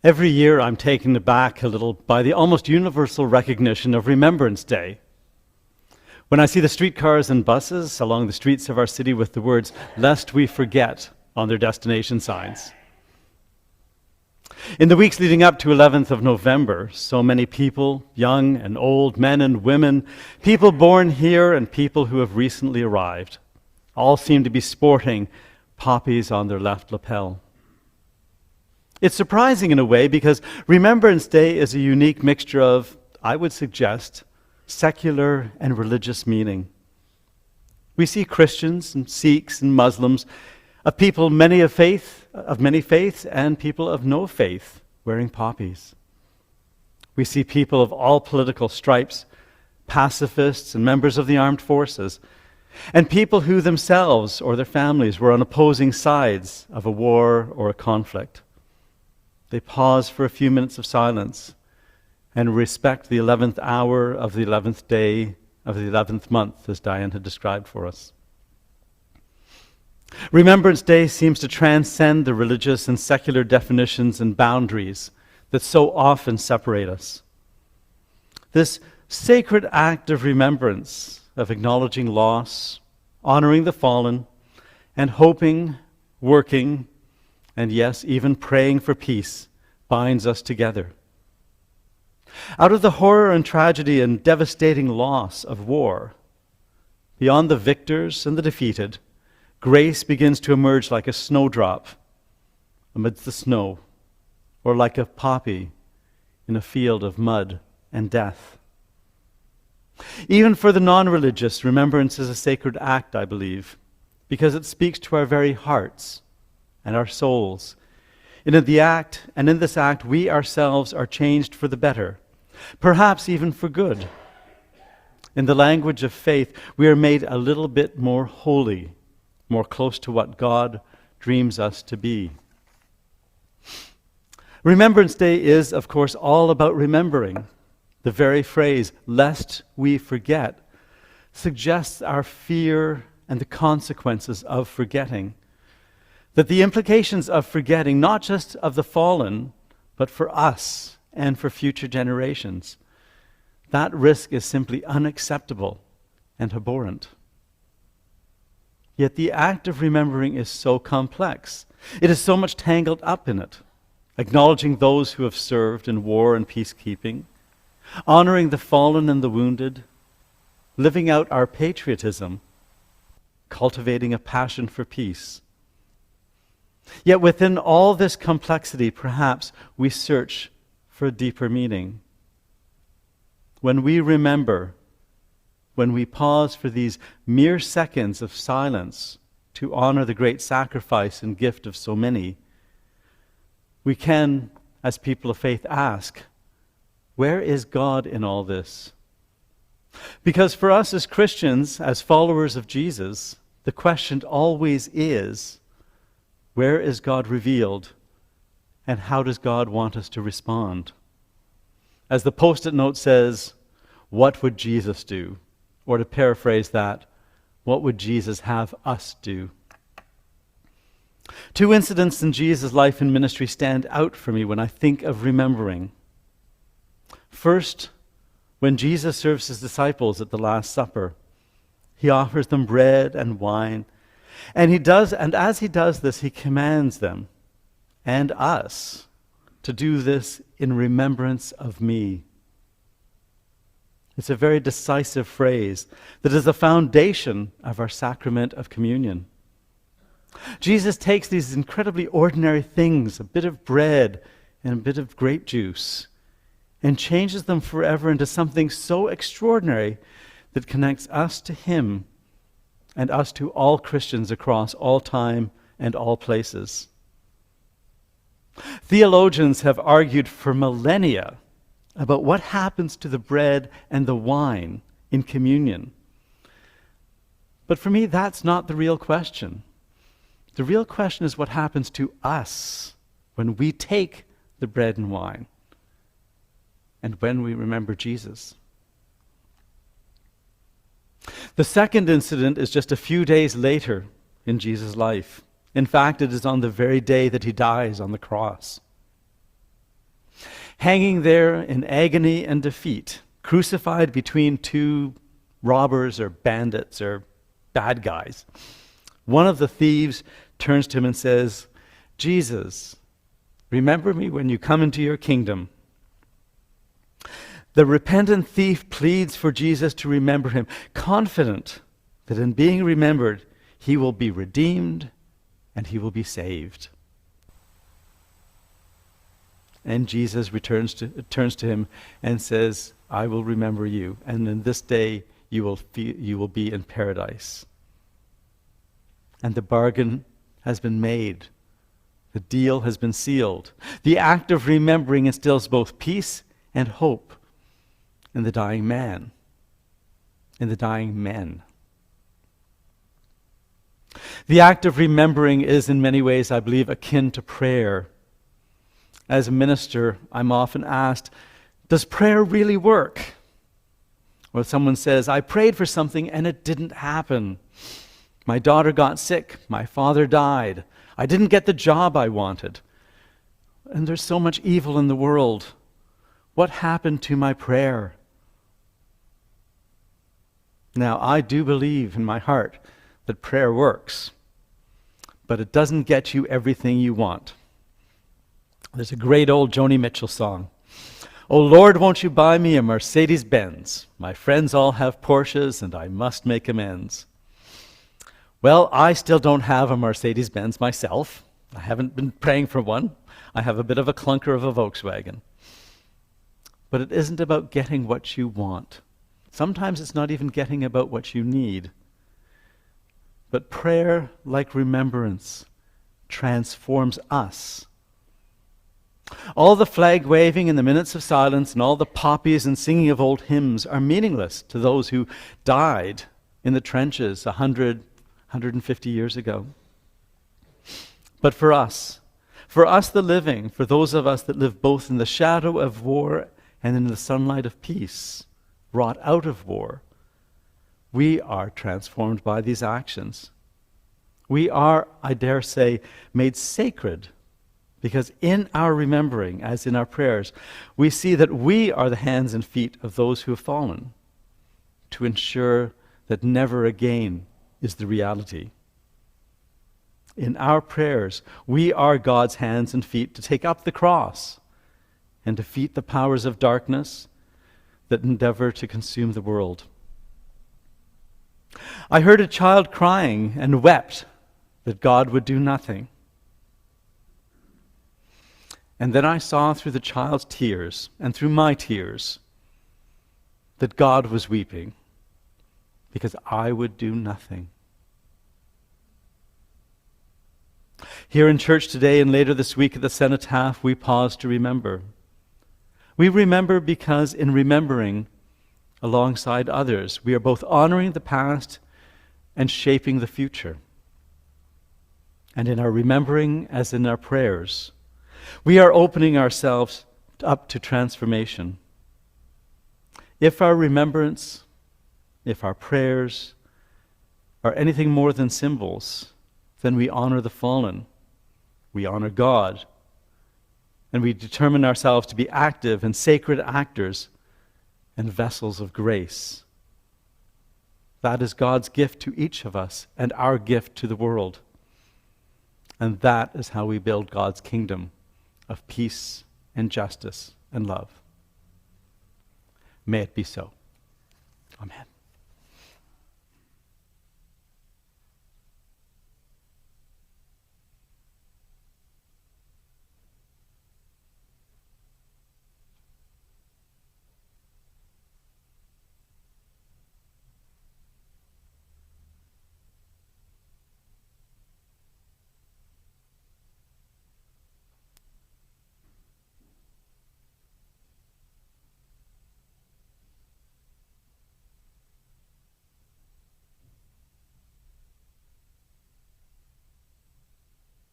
Every year I'm taken aback a little by the almost universal recognition of Remembrance Day. When I see the streetcars and buses along the streets of our city with the words, "Lest we forget," on their destination signs. In the weeks leading up to 11th of November, so many people, young and old, men and women, people born here and people who have recently arrived, all seem to be sporting poppies on their left lapel. It's surprising in a way because Remembrance Day is a unique mixture of, I would suggest, secular and religious meaning. We see Christians and Sikhs and Muslims, of people of many faiths and people of no faith wearing poppies. We see people of all political stripes, pacifists and members of the armed forces, and people who themselves or their families were on opposing sides of a war or a conflict. They pause for a few minutes of silence and respect the 11th hour of the 11th day of the 11th month, as Diane had described for us. Remembrance Day seems to transcend the religious and secular definitions and boundaries that so often separate us. This sacred act of remembrance, of acknowledging loss, honoring the fallen, and hoping, working, and yes, even praying for peace, binds us together. Out of the horror and tragedy and devastating loss of war, beyond the victors and the defeated, grace begins to emerge like a snowdrop amidst the snow, or like a poppy in a field of mud and death. Even for the non-religious, remembrance is a sacred act, I believe, because it speaks to our very hearts and our souls. And in this act, we ourselves are changed for the better, perhaps even for good. In the language of faith, we are made a little bit more holy, more close to what God dreams us to be. Remembrance Day is, of course, all about remembering. The very phrase, "lest we forget," suggests our fear and the consequences of forgetting. That the implications of forgetting, not just of the fallen, but for us and for future generations, that risk is simply unacceptable and abhorrent. Yet the act of remembering is so complex. It is so much tangled up in it, acknowledging those who have served in war and peacekeeping, honoring the fallen and the wounded, living out our patriotism, cultivating a passion for peace. Yet within all this complexity, perhaps we search for a deeper meaning. When we remember, when we pause for these mere seconds of silence to honor the great sacrifice and gift of so many, we can, as people of faith, ask, where is God in all this? Because for us as Christians, as followers of Jesus, the question always is, where is God revealed, and how does God want us to respond? As the post-it note says, what would Jesus do? Or to paraphrase that, what would Jesus have us do? Two incidents in Jesus' life and ministry stand out for me when I think of remembering. First, when Jesus serves his disciples at the Last Supper, he offers them bread and wine. And as he does this, he commands them and us to do this in remembrance of me. It's a very decisive phrase that is the foundation of our sacrament of communion. Jesus takes these incredibly ordinary things, a bit of bread and a bit of grape juice, and changes them forever into something so extraordinary that connects us to him and us to all Christians across all time and all places. Theologians have argued for millennia about what happens to the bread and the wine in communion. But for me, that's not the real question. The real question is what happens to us when we take the bread and wine and when we remember Jesus. The second incident is just a few days later in Jesus' life. In fact, it is on the very day that he dies on the cross. hanging there in agony and defeat, crucified between two robbers or bandits or bad guys. One of the thieves turns to him and says, "Jesus, remember me when you come into your kingdom." The repentant thief pleads for Jesus to remember him, confident that in being remembered, he will be redeemed and he will be saved. And Jesus turns to him and says, "I will remember you, and in this day you will be in paradise." And the bargain has been made. The deal has been sealed. The act of remembering instills both peace and hope in the dying man, in the dying men. The act of remembering is in many ways, I believe, akin to prayer. As a minister, I'm often asked, does prayer really work? Or someone says, I prayed for something and it didn't happen. My daughter got sick. My father died. I didn't get the job I wanted. And there's so much evil in the world. What happened to my prayer? Now, I do believe in my heart that prayer works, but it doesn't get you everything you want. There's a great old Joni Mitchell song. "Oh Lord, won't you buy me a Mercedes-Benz? My friends all have Porsches and I must make amends." Well, I still don't have a Mercedes-Benz myself. I haven't been praying for one. I have a bit of a clunker of a Volkswagen. But it isn't about getting what you want. Sometimes it's not even getting about what you need. But prayer, like remembrance, transforms us. All the flag waving and the minutes of silence and all the poppies and singing of old hymns are meaningless to those who died in the trenches 150 years ago. But for us the living, for those of us that live both in the shadow of war and in the sunlight of peace, wrought out of war, we are transformed by these actions. We are, I dare say, made sacred because in our remembering, as in our prayers, we see that we are the hands and feet of those who have fallen to ensure that never again is the reality. In our prayers, we are God's hands and feet to take up the cross and defeat the powers of darkness that endeavor to consume the world. I heard a child crying and wept that God would do nothing. And then I saw through the child's tears and through my tears that God was weeping because I would do nothing. Here in church today and later this week at the cenotaph, we pause to remember. We remember because in remembering alongside others, we are both honoring the past and shaping the future. And in our remembering, as in our prayers, we are opening ourselves up to transformation. If our remembrance, if our prayers are anything more than symbols, then we honor the fallen, we honor God, and we determine ourselves to be active and sacred actors and vessels of grace. That is God's gift to each of us and our gift to the world. And that is how we build God's kingdom of peace and justice and love. May it be so. Amen.